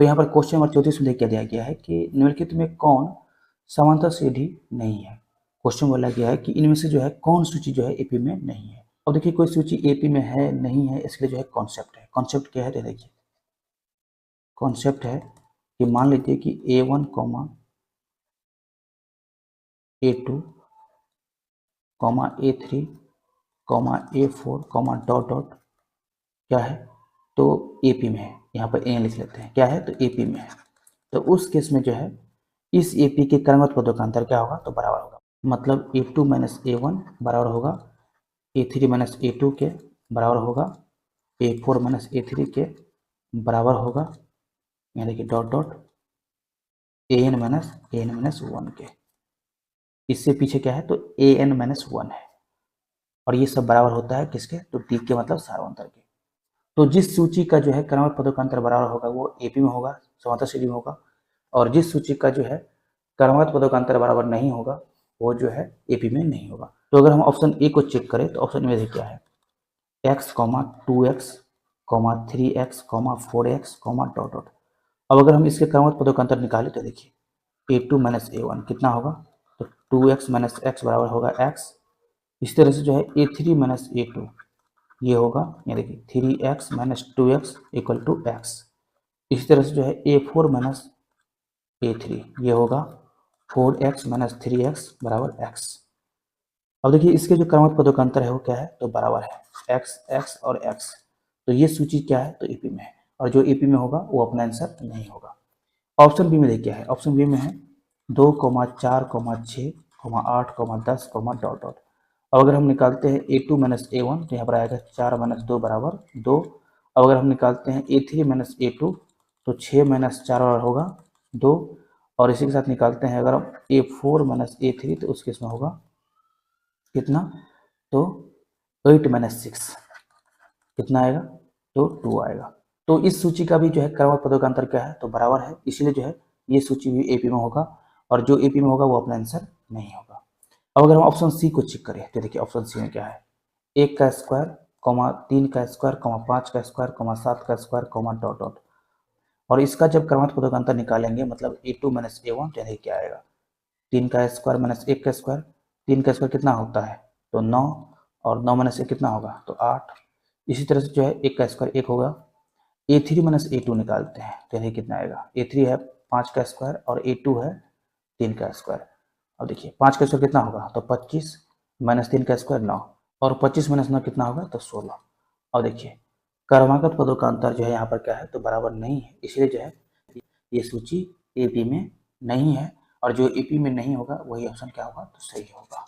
तो यहाँ पर क्वेश्चन नंबर 34 में देख क्या दिया गया है कि निम्नलिखित में कौन समांतर सीढ़ी नहीं है। क्वेश्चन बोला गया है कि इनमें से जो है कौन सूची जो है एपी में नहीं है। अब देखिए कोई सूची एपी में है नहीं है, इसके लिए जो है कॉन्सेप्ट है। कॉन्सेप्ट क्या है तो देखिए कॉन्सेप्ट है कि मान लीजिए कि A1 A2 A3 A4 dot dot क्या है तो एपी में है। यहाँ पर ए लिख लेते हैं, क्या है तो एपी में है। तो उस केस में जो है इस एपी के क्रमबद्ध पदों का अंतर क्या होगा तो बराबर होगा। मतलब A2 माइनस A1 बराबर होगा A3 माइनस A2 के बराबर होगा A4 माइनस A3 के बराबर होगा, यहाँ देखिए डॉट डॉट AN माइनस 1 के। इससे पीछे क्या है तो AN माइनस 1 है और ये सब बराबर होता है किसके तो टी के मतलब सार्वंतर के। तो जिस सूची का जो है क्रमबद्ध पदों का अंतर बराबर होगा वो एपी में होगा, समांतर श्रेणी में होगा, और जिस सूची का जो है क्रमबद्ध पदों का अंतर बराबर नहीं होगा वो जो है एपी में नहीं होगा। तो अगर हम ऑप्शन ए को चेक करें तो ऑप्शन में क्या है x, 2x, 3x, 4x, dot dot. अब अगर हम इसके क्रमबद्ध पदों का अंतर निकालें तो देखिए A2 माइनस A1 कितना होगा तो 2x माइनस x बराबर होगा x। इस तरह से जो है A3 माइनस A2 ये होगा, ये देखिए 3x minus 2x equal to x। इसी तरह से जो है A4 माइनस A3 ये होगा 4x माइनस 3x बराबर x। अब देखिए इसके जो क्रमबद्ध पदों का अंतर है वो क्या है तो बराबर है x, x और x। तो ये सूची क्या है तो एपी में है, और जो एपी में होगा वो अपना आंसर नहीं होगा। ऑप्शन बी में देखिए क्या है, ऑप्शन बी में है 2, 4, 6, 8, 10 डॉट डॉट। अब अगर हम निकालते हैं A2 माइनस A1 तो यहाँ पर आएगा 4 माइनस 2 बराबर 2। अब अगर हम निकालते हैं A3 माइनस A2 तो 6 माइनस 4 बराबर होगा 2। और इसी के साथ निकालते हैं अगर हम A4 माइनस A3 तो उस केस में होगा कितना तो 8 माइनस 6 कितना आएगा तो 2 आएगा। तो इस सूची का भी जो है क्रमबद्ध पदों का अंतर क्या है तो बराबर है, इसलिए जो है ये सूची भी एपी में होगा, और जो एपी में होगा वो अपना आंसर नहीं होगा। अब अगर हम ऑप्शन सी को चेक करें तो देखिए ऑप्शन सी में क्या है 1 का स्क्वायर, 3 का स्क्वायर, 5 का स्क्वायर, 7 का स्क्वायर, डॉट डॉट। और इसका जब क्रमबद्ध पदों का अंतर निकालेंगे मतलब A2 माइनस A1 तो क्या आएगा 3 का स्क्वायर माइनस 1 का स्क्वायर। 3 का स्क्वायर कितना होता है तो 9, और 9 माइनस 1 कितना होगा तो 8। इसी तरह से जो है 1 का स्क्वायर 1 होगा। A3 माइनस A2 निकालते हैं तो देखिए कितना आएगा A3 है 5 का स्क्वायर और A2 है 3 का स्क्वायर। अब देखिए 5 का स्क्वायर कितना होगा तो 25 माइनस 3 का स्क्वायर 9, और 25 माइनस 9 कितना होगा तो 16। और देखिए क्रमागत पदों का अंतर जो है यहाँ पर क्या है तो बराबर नहीं है, इसलिए जो है ये सूची एपी में नहीं है, और जो एपी में नहीं होगा वही ऑप्शन क्या होगा तो सही होगा।